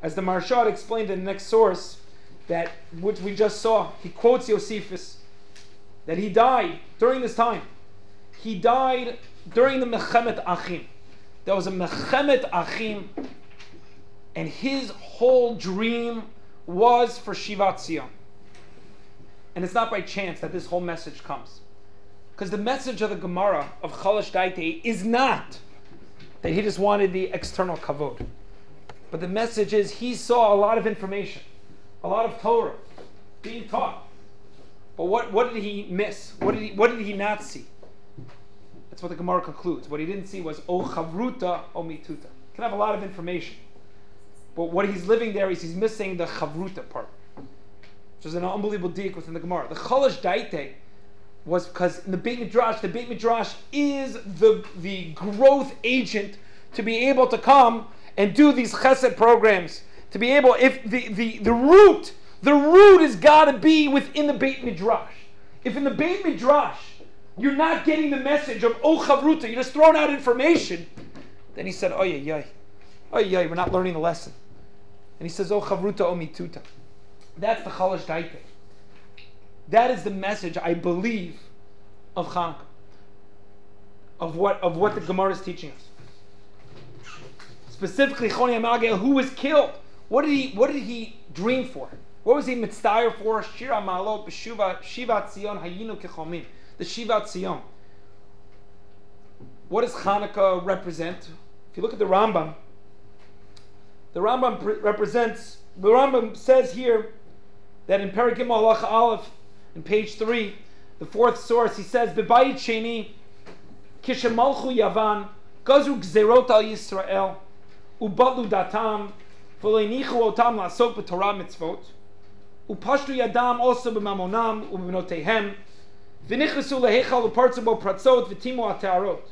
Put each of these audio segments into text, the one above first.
As the Marshad explained in the next source, that which we just saw, he quotes Josephus, that he died during this time. He died during the Mechemet Achim. There was a Mechemet Achim, and his whole dream was for Shivat Zion. And it's not by chance that this whole message comes. Because the message of the Gemara of Chalash Daite is not that he just wanted the external kavod. But the message is he saw a lot of information, a lot of Torah being taught. But what did he miss? What did he not see? That's what the Gemara concludes. What he didn't see was O Chavruta O Mituta. He can have a lot of information. But what he's living there is he's missing the Chavruta part, which is an unbelievable deek within the Gemara. The Chalash Daite was because in the Beit Midrash is the growth agent to be able to come and do these chesed programs. To be able, if the root has got to be within the Beit Midrash. If in the Beit Midrash you're not getting the message of O Chavruta, you're just throwing out information, then he said, oh yeah, we're not learning the lesson. And he says, O Chavruta O Mituta. That's the Chalash Daite. That is the message, I believe, of Chanukah, of what the Gemara is teaching us. Specifically, Choni Amagel, who was killed. What did he dream for? What was he mitzdayer for? Shira Malot b'Shuva Shivat Zion Hayinu Kechomim. The Shivat Zion. What does Chanukah represent? If you look at the Rambam represents. The Rambam says here that in Perek Gimel Halacha Aleph, in page 3, the fourth source, he says, "B'bayit sheni, kishemalchu Yavan, gazu gzerot al Yisrael, ubatlu datam, v'leinichu otam la'asok b'Torah mitzvot, upashtu yadam also b'mamonam u'b'notehem, v'nichlesu lehechal u'partzu bo pratzot v'timu ha'te'arot,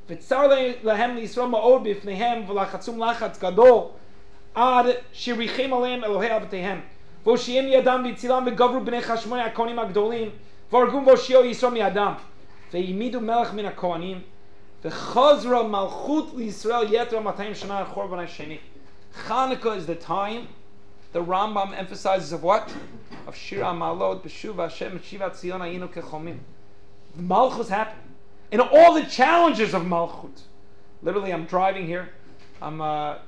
v'tzar lehem l'Yisrael ma'od b'ifnehem v'lachatzum lachatz gadol, ad shirichem aleim Elohei abatehem, v'oshiem yadam v'tzilam v'gavru b'nei chashmoni ha'kohanim ha'gdolim, v'argum v'oshio Yisrael mi'adam, v'yimidu melech min ha'kohanim, v'chazra malchut l'Yisrael yetra 200 shana achor b'nai sheni." Chanukah is the time the Rambam emphasizes of what? Of Shira Malot b'Shuv Hashem Shivat Zion Hayinu Kechomim. The Malchut happening, and all the challenges of Malchut. Literally, I'm driving here. I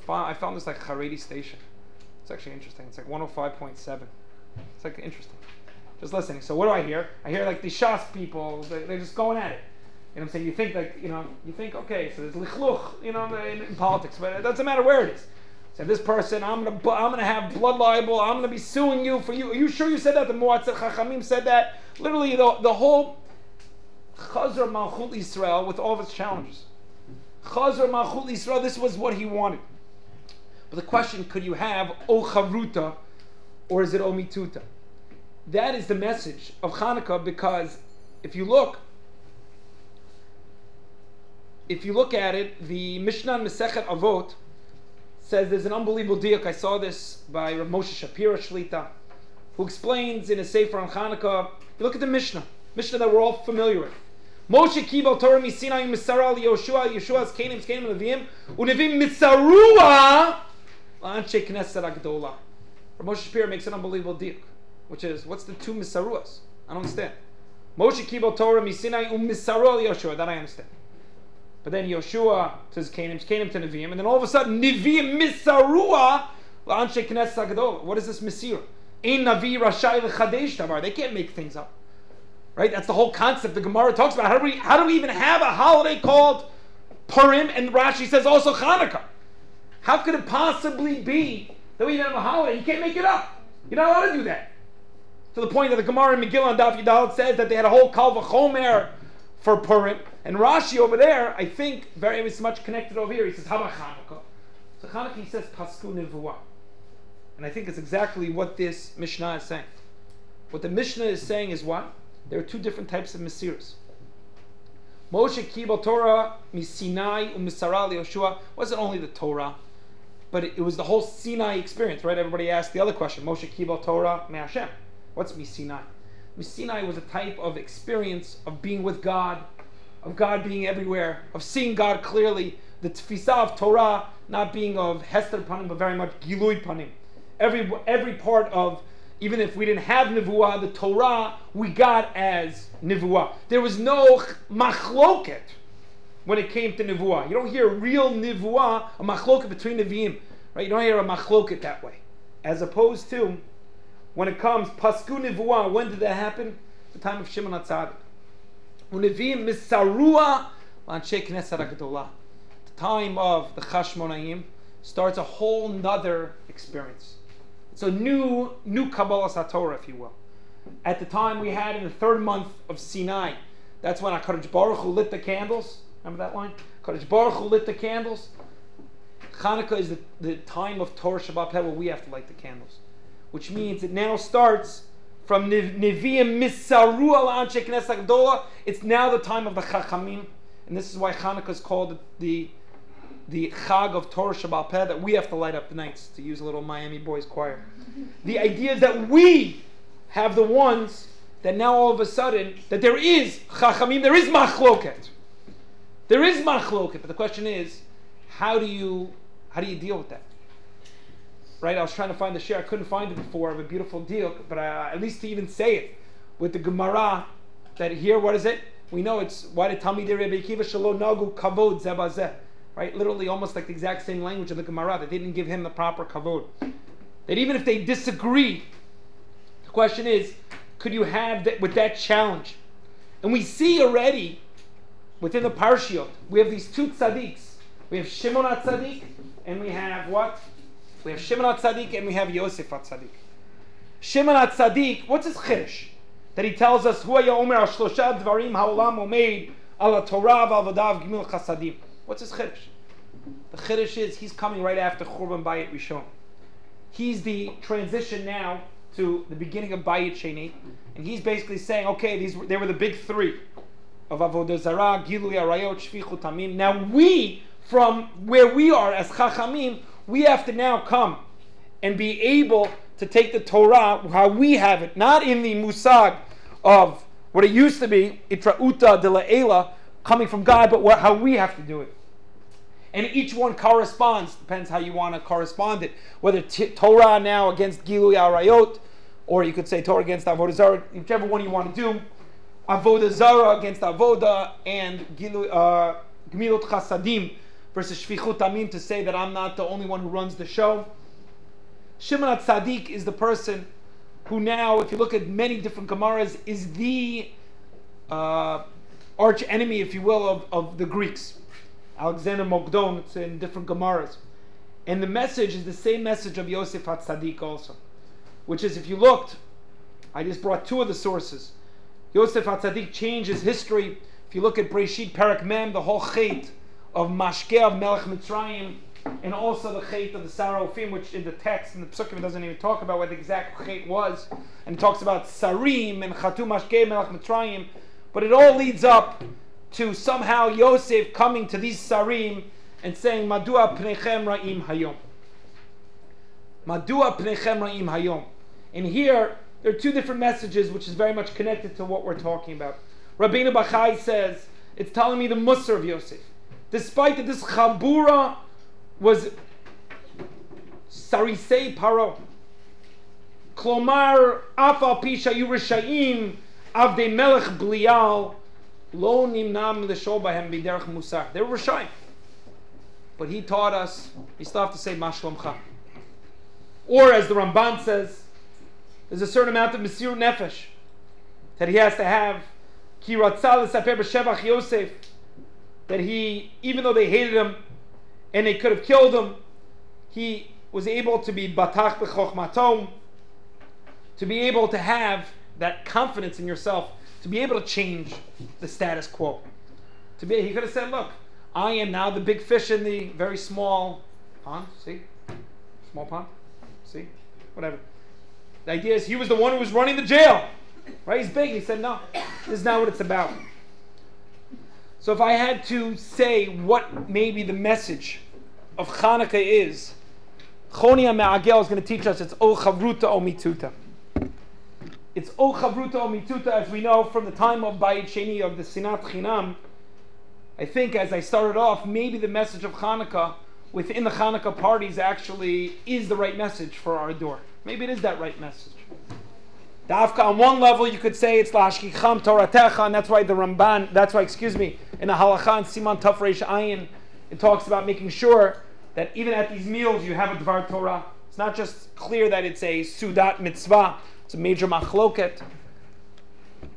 found this like Haredi station. It's actually interesting. It's like 105.7. It's like interesting. Just listening. So what do I hear? I hear like the Shas people. They're just going at it. You know what I'm saying? You think like, you think, okay, so there's lichluch, in politics, but it doesn't matter where it is. So this person, I'm gonna have blood libel. I'm gonna be suing you for you. Are you sure you said that? The Mu'atzet Chachamim said that. Literally, the whole Chazar Malchut Yisrael with all of its challenges. Chazar Malchut Yisrael. This was what he wanted. But the question: could you have O Chavruta, or is it O Mituta? That is the message of Chanukah, because if you look at it, the Mishnah Mesechet Avot says there's an unbelievable diuk. I saw this by Rav Moshe Shapira Shlita, who explains in a Sefer on Chanukah. You look at the Mishnah that we're all familiar with. Moshe kibal Torah misinai misara Yoshua, Yeshua's kenim Nevi'im, unevim mitzarua la'anshe knesset agdola. Rav Moshe Shapira makes an unbelievable diuk, which is, what's the two misaruas? I don't understand. Moshe kibal Torah misinai misara Yoshua. That I understand. But then Yoshua says Kenim to Nevi'im, and then all of a sudden Nevi'im Misarua la'anshe knesset gadol. What is this Misir? Ein Navi Rashai l'chadesh davar. They can't make things up, right? That's the whole concept the Gemara talks about. How do we even have a holiday called Purim? And Rashi says also Chanukah. How could it possibly be that we even have a holiday? You can't make it up. You're not allowed to do that. To the point that the Gemara in Megillah and Daf Yudalad says that they had a whole Kal V'chomer for Purim. And Rashi over there, I think, very much connected over here. He says, how about Chanukah? So Chanukah, he says, Pasku Nevuah. And I think it's exactly what this Mishnah is saying. What the Mishnah is saying is what? There are two different types of Mesiras. Moshe Kibal Torah, Misinai, Umisara Yoshua, wasn't only the Torah, but it was the whole Sinai experience, right? Everybody asked the other question, Moshe Kibal Torah, Me Hashem. What's Misinai? Misinai was a type of experience of being with God, of God being everywhere, of seeing God clearly. The tfisa of Torah not being of Hester Panim, but very much Gilui Panim. Every part of, even if we didn't have Nevuah, the Torah we got as Nevuah. There was no machloket when it came to Nevuah. You don't hear real Nevuah, a machloket between Nevi'im. Right? You don't hear a machloket that way. As opposed to, when it comes, Pasku Nevuah, when did that happen? The time of Shimon HaTzadik. Nevi'im Misarua L'Anshei Knesset HaGedolah. The time of the Chashmonaim starts a whole nother experience. It's a new Kabbalah SaTorah, if you will. At the time we had in the 3rd month of Sinai, that's when HaKadosh Baruch Hu lit the candles. Remember that line? HaKadosh Baruch Hu lit the candles. Chanukah is the time of Torah Shabbat Peh where we have to light the candles. Which means it now starts from Nevi'im Misaru Al Anshe Knesset HaGedolah. It's now the time of the Chachamim. And this is why Chanukah is called the Chag of Torah Shabbat Peh, that we have to light up the nights, to use a little Miami Boys choir. The idea is that we have the ones that now all of a sudden, that there is Chachamim, there is Machloket. There is Machloket, but the question is, how do you deal with that? Right? I was trying to find the share. I couldn't find it before of a beautiful deal, but at least to even say it with the Gemara, that here, what is it? We know it's, why did Talmidei Rebbe Akiva shelo nagu kavod zeh bazeh? Right? Literally almost like the exact same language of the Gemara. They didn't give him the proper kavod. That even if they disagree, the question is, could you have that with that challenge? And we see already within the Parshiot, we have these two tzaddiks. We have Shimon HaTzadik, and we have what? We have Shimon HaTzadik, and we have Yosef HaTzadik. Shimon HaTzadik, what's his chiddush? That he tells us, Hu haya omer al shlosha dvarim ha'olam omeid al Torah v'avodav gimil chasadim. What's his chiddush? The chiddush is, he's coming right after Churban Bayit Rishon. He's the transition now to the beginning of Bayit Sheni, and he's basically saying, okay, they were the big 3 of Avodah Zarah, Gilui Arayot, Shfichut Tamim. Now we, from where we are as Chachamim, we have to now come and be able to take the Torah how we have it, not in the musag of what it used to be, Itra'uta de la'ela, coming from God, but how we have to do it. And each one corresponds, depends how you want to correspond it, whether Torah now against Gilui Arayot, or you could say Torah against Avodah Zarah, whichever one you want to do. Avodah Zarah against Avodah, and Gemilut Chasadim versus Shfichut Tamim, to say that I'm not the only one who runs the show. Shimon HaTzadik is the person who now, if you look at many different Gemaras, is the arch enemy, if you will, of the Greeks. Alexander Mogdon, it's in different Gemaras. And the message is the same message of Yosef HaTzadik also. Which is, if you looked, I just brought 2 of the sources. Yosef HaTzadik changes history. If you look at Breshit Perak Mem, the whole chait of Mashke of Melech Mitzrayim, and also the chait of the Sarofim, which in the text, in the Psukim, it doesn't even talk about what the exact chait was. And it talks about Sarim and Chatu Mashke Melech Mitzrayim. But it all leads up to somehow Yosef coming to these Sarim and saying, Madua Pnechem Ra'im Hayom. Madua Pnechem Ra'im Hayom. And here, there are 2 different messages which is very much connected to what we're talking about. Rabbeinu Bachai says, it's telling me the Musar of Yosef. Despite that this Chabura was Sarisei Paro. Klomar Afal Pisha Yurishayim Avdei Melech Blial Lo Nimnam L'Shol Bahem B'derech Musar. They were Rishayim. But he taught us, you still have to say Mashlomcha. Or as the Ramban says, there's a certain amount of Mesirut Nefesh that he has to have. Ki Ratzal L'Saper B'Shevach Yosef, that he, even though they hated him and they could have killed him, he was able to be Batach B'Chochmatom, to be able to have that confidence in yourself, to be able to change the status quo. He could have said, look, I am now the big fish in the very small pond. See? Small pond. See? Whatever. The idea is he was the one who was running the jail. Right? He's big. He said, no, this is not what it's about. So if I had to say what maybe the message of Chanukah is, Chonia Me'agel is going to teach us it's O Chavruta O Mituta. It's O Chavruta O Mituta, as we know from the time of Bayit Sheni of the Sinat Chinam. I think as I started off, maybe the message of Chanukah within the Chanukah parties actually is the right message for our door. Maybe it is that right message. Dafka, on one level, you could say it's Lashkicham Toratecha, and that's why in the Halacha and Siman Taf Reish Ayin, it talks about making sure that even at these meals you have a Dvar Torah. It's not just clear that it's a Sudat Mitzvah, it's a major machloket.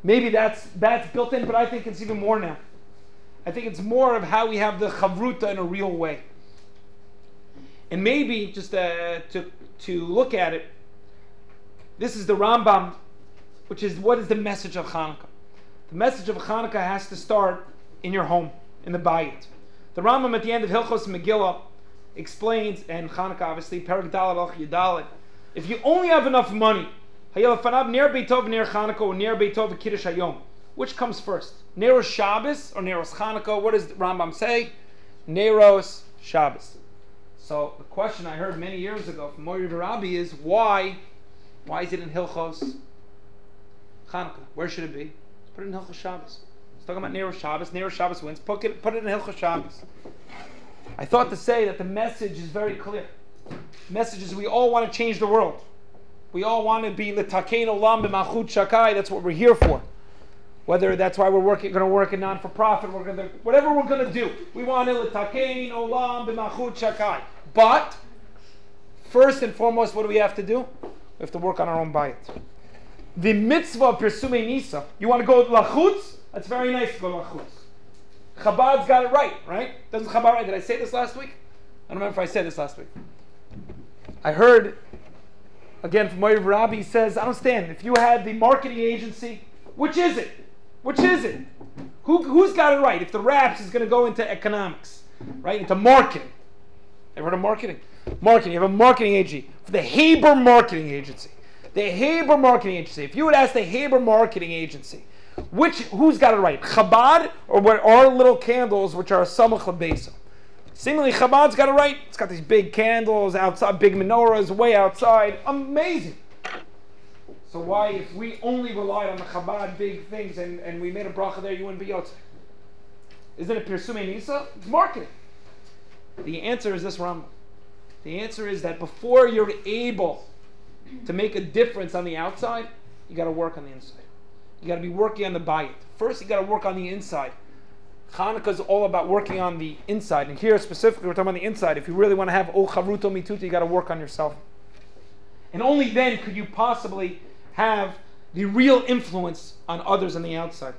Maybe that's built in, but I think it's even more now. I think it's more of how we have the Chavruta in a real way. And maybe, just to look at it, this is the Rambam, which is, what is the message of Chanukah? The message of Chanukah has to start in your home, in the bayit. The Rambam at the end of Hilchos Megillah explains, and Chanukah obviously, Perek Daled Al Yudalet, if you only have enough money, Hayelafanav Ner Beitov Ner Chanukah or Ner Beitov Kiddush Hayom, which comes first? Neros Shabbos or Neros Chanukah? What does the Rambam say? Neros Shabbos. So the question I heard many years ago from Rav Ari is, why is it in Hilchos Chanukah? Where should it be? Let's put it in Hilchos Shabbos. It's talking about Neros Shabbos. Neros Shabbos wins. Put it in Hilchos Shabbos. I thought to say that the message is very clear. The message is we all want to change the world. We all want to be l'takein olam b'malchut shakai. That's what we're here for. Whether that's why we're going to work in non-for-profit, whatever we're going to do, we want to l'takein olam b'malchut shakai. But first and foremost, what do we have to do? We have to work on our own bayit. The mitzvah of Pirsumei Nisa. You want to go lachutz? That's very nice to go lachutz. Chabad's got it right? Doesn't Chabad right? Did I say this last week? I don't remember if I said this last week. I heard, again, from Rav Ari, he says, I don't understand. If you had the marketing agency, which is it? Who's got it right? If the Raps is going to go into economics, right? Into marketing. Ever heard of marketing? Marketing. You have a marketing agency. For the Haber Marketing Agency. The Haber Marketing Agency. If you would ask the Haber Marketing Agency, who's got it right? Chabad or what are little candles which are a samach lebeisa? Seemingly Chabad's got it right. It's got these big candles outside, big menorahs way outside. Amazing. So why, if we only relied on the Chabad big things and we made a bracha there, you wouldn't be yotzei? Isn't it Pirsumei Nisa? It's marketing. The answer is this, Rambam. The answer is that before you're able to make a difference on the outside, you got to work on the inside. You got to be working on the bayit. First, you got to work on the inside. Chanukah is all about working on the inside, and here specifically, we're talking about the inside. If you really want to have ol chavruto mituta, you got to work on yourself, and only then could you possibly have the real influence on others on the outside.